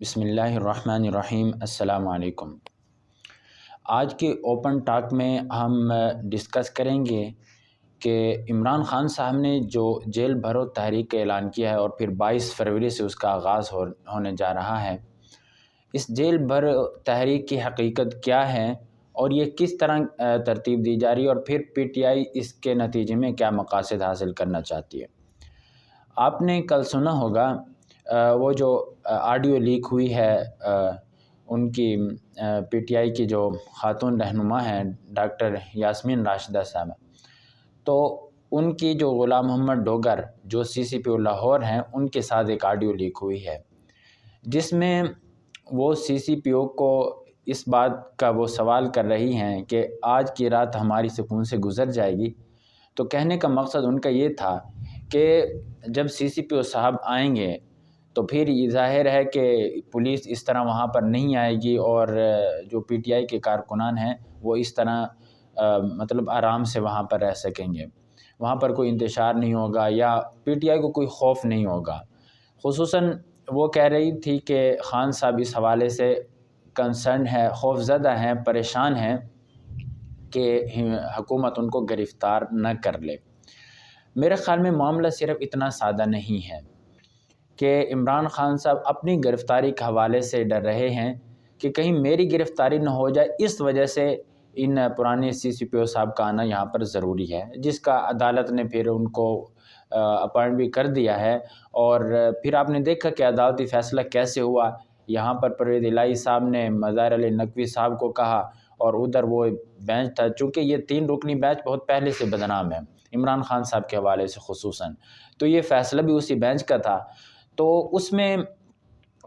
بسم اللہ الرحمن الرحیم۔ السلام علیکم۔ آج کے اوپن ٹاک میں ہم ڈسکس کریں گے کہ عمران خان صاحب نے جو جیل بھرو تحریک کا اعلان کیا ہے اور پھر 22 فروری سے اس کا آغاز ہونے جا رہا ہے، اس جیل بھرو تحریک کی حقیقت کیا ہے اور یہ کس طرح ترتیب دی جا رہی ہے، اور پھر پی ٹی آئی اس کے نتیجے میں کیا مقاصد حاصل کرنا چاہتی ہے۔ آپ نے کل سنا ہوگا وہ جو آڈیو لیک ہوئی ہے ان کی پی ٹی آئی کی جو خاتون رہنما ہیں ڈاکٹر یاسمین راشدہ صاحب، تو ان کی جو غلام محمد ڈوگر جو سی سی پی او لاہور ہیں ان کے ساتھ ایک آڈیو لیک ہوئی ہے، جس میں وہ سی سی پی او کو اس بات کا وہ سوال کر رہی ہیں کہ آج کی رات ہماری سکون سے گزر جائے گی۔ تو کہنے کا مقصد ان کا یہ تھا کہ جب سی سی پی او صاحب آئیں گے تو پھر یہ ظاہر ہے کہ پولیس اس طرح وہاں پر نہیں آئے گی، اور جو پی ٹی آئی کے کارکنان ہیں وہ اس طرح مطلب آرام سے وہاں پر رہ سکیں گے، وہاں پر کوئی انتشار نہیں ہوگا یا پی ٹی آئی کو کوئی خوف نہیں ہوگا۔ خصوصاً وہ کہہ رہی تھی کہ خان صاحب اس حوالے سے کنسرن ہے، خوف زدہ ہیں، پریشان ہیں کہ حکومت ان کو گرفتار نہ کر لے۔ میرے خیال میں معاملہ صرف اتنا سادہ نہیں ہے کہ عمران خان صاحب اپنی گرفتاری کے حوالے سے ڈر رہے ہیں کہ کہیں میری گرفتاری نہ ہو جائے، اس وجہ سے ان پرانے سی سی پی او صاحب کا آنا یہاں پر ضروری ہے، جس کا عدالت نے پھر ان کو اپوائنٹ بھی کر دیا ہے۔ اور پھر آپ نے دیکھا کہ عدالتی فیصلہ کیسے ہوا، یہاں پر پرویز الہی صاحب نے مظاہر علی نقوی صاحب کو کہا، اور ادھر وہ بینچ تھا، چونکہ یہ 3 رکنی بینچ بہت پہلے سے بدنام ہے عمران خان صاحب کے حوالے سے خصوصاً، تو یہ فیصلہ بھی اسی بینچ کا تھا، تو اس میں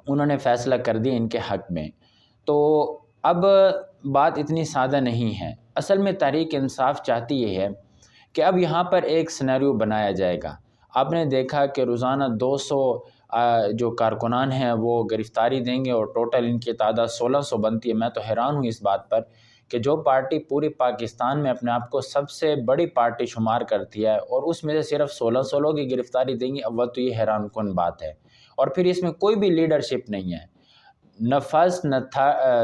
انہوں نے فیصلہ کر دیا ان کے حق میں۔ تو اب بات اتنی سادہ نہیں ہے، اصل میں تحریک انصاف چاہتی یہ ہے کہ اب یہاں پر ایک سینیریو بنایا جائے گا۔ آپ نے دیکھا کہ روزانہ 200 جو کارکنان ہیں وہ گرفتاری دیں گے، اور ٹوٹل ان کی تعداد 1600 بنتی ہے۔ میں تو حیران ہوں اس بات پر کہ جو پارٹی پوری پاکستان میں اپنے آپ کو سب سے بڑی پارٹی شمار کرتی ہے اور اس میں سے صرف 1600 لوگ ہی گرفتاری دیں گے، اول تو یہ حیران کن بات ہے۔ اور پھر اس میں کوئی بھی لیڈرشپ نہیں ہے، نہ فرسٹ نہ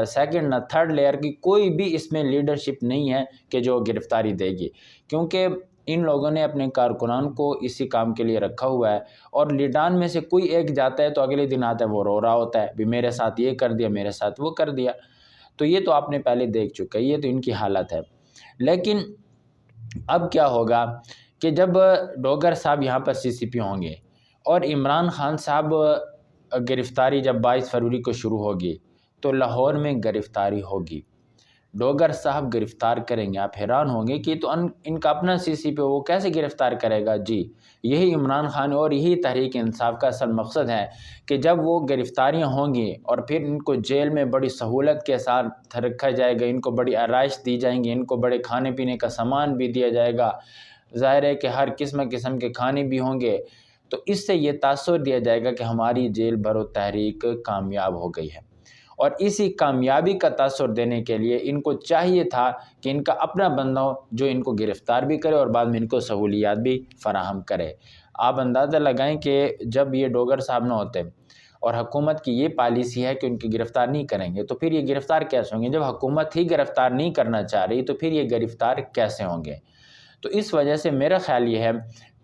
سیکنڈ نہ تھرڈ لیئر کی کوئی بھی اس میں لیڈرشپ نہیں ہے کہ جو گرفتاری دے گی، کیونکہ ان لوگوں نے اپنے کارکنان کو اسی کام کے لیے رکھا ہوا ہے، اور لیڈان میں سے کوئی ایک جاتا ہے تو اگلے دن آتا ہے وہ رو رہا ہوتا ہے بھی میرے ساتھ یہ کر دیا، میرے ساتھ وہ کر دیا۔ تو یہ تو آپ نے پہلے دیکھ چکا ہے، یہ تو ان کی حالت ہے۔ لیکن اب کیا ہوگا کہ جب ڈوگر صاحب یہاں پر سی سی پی ہوں گے اور عمران خان صاحب گرفتاری جب 22 فروری کو شروع ہوگی تو لاہور میں گرفتاری ہوگی، ڈوگر صاحب گرفتار کریں گے، آپ حیران ہوں گے کہ تو ان کا اپنا سی سی پی وہ کیسے گرفتار کرے گا؟ جی یہی عمران خان اور یہی تحریک انصاف کا اصل مقصد ہے کہ جب وہ گرفتاریاں ہوں گی اور پھر ان کو جیل میں بڑی سہولت کے ساتھ رکھا جائے گا، ان کو بڑی آرائش دی جائیں گی، ان کو بڑے کھانے پینے کا سامان بھی دیا جائے گا، ظاہر ہے کہ ہر قسم کے کھانے بھی ہوں گے، تو اس سے یہ تاثر دیا جائے گا کہ ہماری جیل بھرو تحریک کامیاب ہو گئی ہے۔ اور اسی کامیابی کا تاثر دینے کے لیے ان کو چاہیے تھا کہ ان کا اپنا بندہ ہو جو ان کو گرفتار بھی کرے اور بعد میں ان کو سہولیات بھی فراہم کرے۔ آپ اندازہ لگائیں کہ جب یہ ڈوگر صاحب نہ ہوتے اور حکومت کی یہ پالیسی ہے کہ ان کی گرفتار نہیں کریں گے، تو پھر یہ گرفتار کیسے ہوں گے؟ جب حکومت ہی گرفتار نہیں کرنا چاہ رہی تو پھر یہ گرفتار کیسے ہوں گے؟ تو اس وجہ سے میرا خیال یہ ہے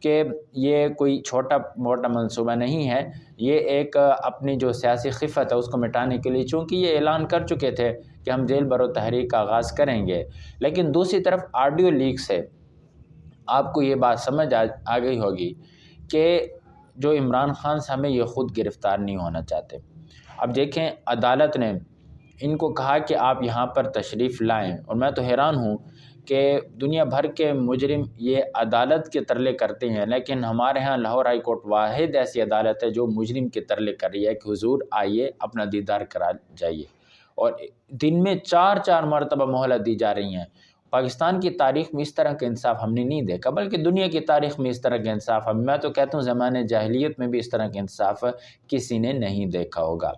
کہ یہ کوئی چھوٹا موٹا منصوبہ نہیں ہے، یہ ایک اپنی جو سیاسی خفت ہے اس کو مٹانے کے لیے، چونکہ یہ اعلان کر چکے تھے کہ ہم جیل بھرو تحریک کا آغاز کریں گے، لیکن دوسری طرف آڈیو لیک سے آپ کو یہ بات سمجھ آ گئی ہوگی کہ جو عمران خان صاحب ہیں یہ خود گرفتار نہیں ہونا چاہتے۔ اب دیکھیں عدالت نے ان کو کہا کہ آپ یہاں پر تشریف لائیں، اور میں تو حیران ہوں کہ دنیا بھر کے مجرم یہ عدالت کے ترلے کرتے ہیں، لیکن ہمارے ہاں لاہور ہائی کورٹ واحد ایسی عدالت ہے جو مجرم کے ترلے کر رہی ہے کہ حضور آئیے اپنا دیدار کرا جائیے، اور دن میں 4 مرتبہ مہلت دی جا رہی ہیں۔ پاکستان کی تاریخ میں اس طرح کا انصاف ہم نے نہیں دیکھا، بلکہ دنیا کی تاریخ میں اس طرح کا انصاف میں تو کہتا ہوں زمانے جاہلیت میں بھی اس طرح کا انصاف کسی نے نہیں دیکھا ہوگا۔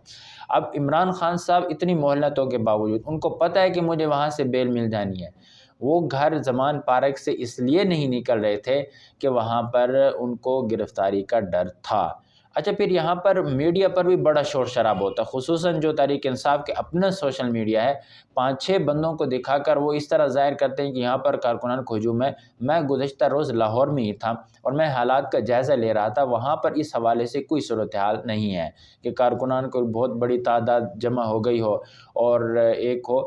اب عمران خان صاحب اتنی مہلتوں کے باوجود ان کو پتہ ہے کہ مجھے وہاں سے بیل مل جانی ہے، وہ گھر زمان پارک سے اس لیے نہیں نکل رہے تھے کہ وہاں پر ان کو گرفتاری کا ڈر تھا۔ اچھا، پھر یہاں پر میڈیا پر بھی بڑا شور شراب ہوتا ہے، خصوصاً جو تحریک انصاف کے اپنا سوشل میڈیا ہے، 5-6 بندوں کو دکھا کر وہ اس طرح ظاہر کرتے ہیں کہ یہاں پر کارکنان کو ہجوم ہے۔ میں گزشتہ روز لاہور میں ہی تھا اور میں حالات کا جائزہ لے رہا تھا، وہاں پر اس حوالے سے کوئی صورتحال نہیں ہے کہ کارکنان کو بہت بڑی تعداد جمع ہو گئی ہو اور ایک ہو۔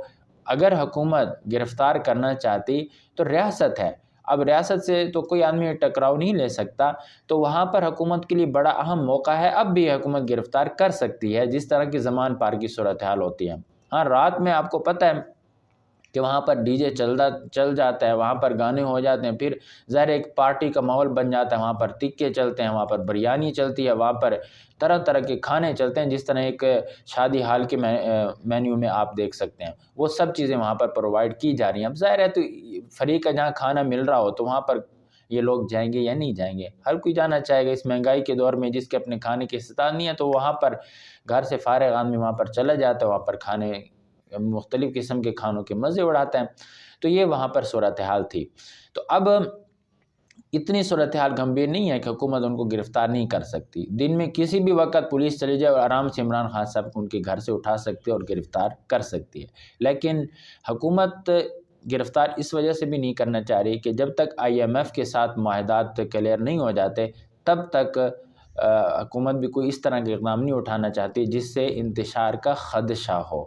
اگر حکومت گرفتار کرنا چاہتی تو ریاست ہے، اب ریاست سے تو کوئی آدمی ٹکراؤ نہیں لے سکتا، تو وہاں پر حکومت کے لیے بڑا اہم موقع ہے، اب بھی حکومت گرفتار کر سکتی ہے جس طرح کی زمان پار کی صورتحال ہوتی ہے۔ ہاں، رات میں آپ کو پتہ ہے کہ وہاں پر ڈی جے چل جاتا ہے، وہاں پر گانے ہو جاتے ہیں، پھر ظاہر ایک پارٹی کا ماحول بن جاتا ہے، وہاں پر تکے چلتے ہیں، وہاں پر بریانی چلتی ہے، وہاں پر طرح طرح کے کھانے چلتے ہیں، جس طرح ایک شادی حال کے مینیو میں آپ دیکھ سکتے ہیں، وہ سب چیزیں وہاں پر پرووائڈ کی جا رہی ہیں۔ اب ظاہر ہے تو فریق کا جہاں کھانا مل رہا ہو تو وہاں پر یہ لوگ جائیں گے یا نہیں جائیں گے؟ ہر کوئی جانا چاہے گا، اس مہنگائی کے دور میں جس کے اپنے کھانے کی استطاعت نہیں ہے تو وہاں پر گھر سے فارغ آدمی وہاں پر چلا جاتا ہے، وہاں پر کھانے مختلف قسم کے کھانوں کے مزے اڑاتے ہیں۔ تو یہ وہاں پر صورتحال تھی۔ تو اب اتنی صورتحال گمبھیر نہیں ہے کہ حکومت ان کو گرفتار نہیں کر سکتی، دن میں کسی بھی وقت پولیس چلی جائے اور آرام سے عمران خان صاحب کو ان کے گھر سے اٹھا سکتی ہے اور گرفتار کر سکتی ہے۔ لیکن حکومت گرفتار اس وجہ سے بھی نہیں کرنا چاہ رہی کہ جب تک IMF کے ساتھ معاہدات کلیئر نہیں ہو جاتے تب تک حکومت بھی کوئی اس طرح کے اقدام نہیں اٹھانا چاہتی جس سے انتشار کا خدشہ ہو،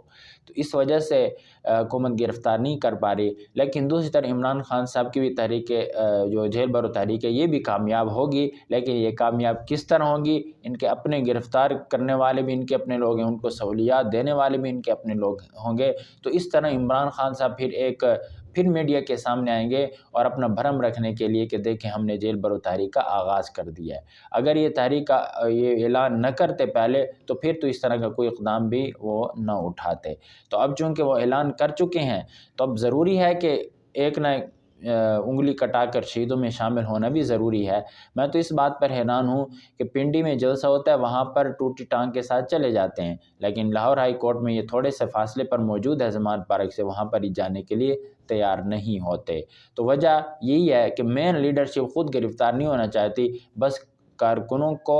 تو اس وجہ سے حکومت گرفتار نہیں کر پا رہی۔ لیکن دوسری طرف عمران خان صاحب کی بھی تحریک جو جیل بھرو تحریک ہے یہ بھی کامیاب ہوگی، لیکن یہ کامیاب کس طرح ہوگی؟ ان کے اپنے گرفتار کرنے والے بھی ان کے اپنے لوگ ہیں، ان کو سہولیات دینے والے بھی ان کے اپنے لوگ ہوں گے، تو اس طرح عمران خان صاحب پھر میڈیا کے سامنے آئیں گے اور اپنا بھرم رکھنے کے لیے کہ دیکھیں ہم نے جیل بھرو تحریک کا آغاز کر دیا ہے۔ اگر یہ تحریک کا یہ اعلان نہ کرتے پہلے تو پھر تو اس طرح کا کوئی اقدام بھی وہ نہ اٹھاتے، تو اب چونکہ وہ اعلان کر چکے ہیں تو اب ضروری ہے کہ ایک نہ انگلی کٹا کر شہیدوں میں شامل ہونا بھی ضروری ہے۔ میں تو اس بات پر حیران ہوں کہ پنڈی میں جلسہ ہوتا ہے وہاں پر ٹوٹی ٹانگ کے ساتھ چلے جاتے ہیں، لیکن لاہور ہائی کورٹ میں یہ تھوڑے سے فاصلے پر موجود ہے زمان پارک سے، وہاں پر ہی جانے کے لیے تیار نہیں ہوتے۔ تو وجہ یہی ہے کہ مین لیڈرشپ خود گرفتار نہیں ہونا چاہتی، بس کارکنوں کو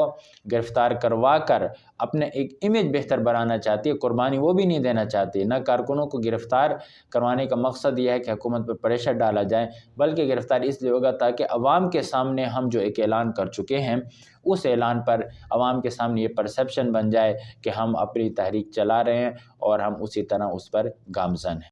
گرفتار کروا کر اپنے ایک امیج بہتر بنانا چاہتی ہے، قربانی وہ بھی نہیں دینا چاہتی۔ نہ کارکنوں کو گرفتار کروانے کا مقصد یہ ہے کہ حکومت پر پریشر ڈالا جائے، بلکہ گرفتار اس لیے ہوگا تاکہ عوام کے سامنے ہم جو ایک اعلان کر چکے ہیں اس اعلان پر عوام کے سامنے یہ پرسیپشن بن جائے کہ ہم اپنی تحریک چلا رہے ہیں اور ہم اسی طرح اس پر گامزن ہیں۔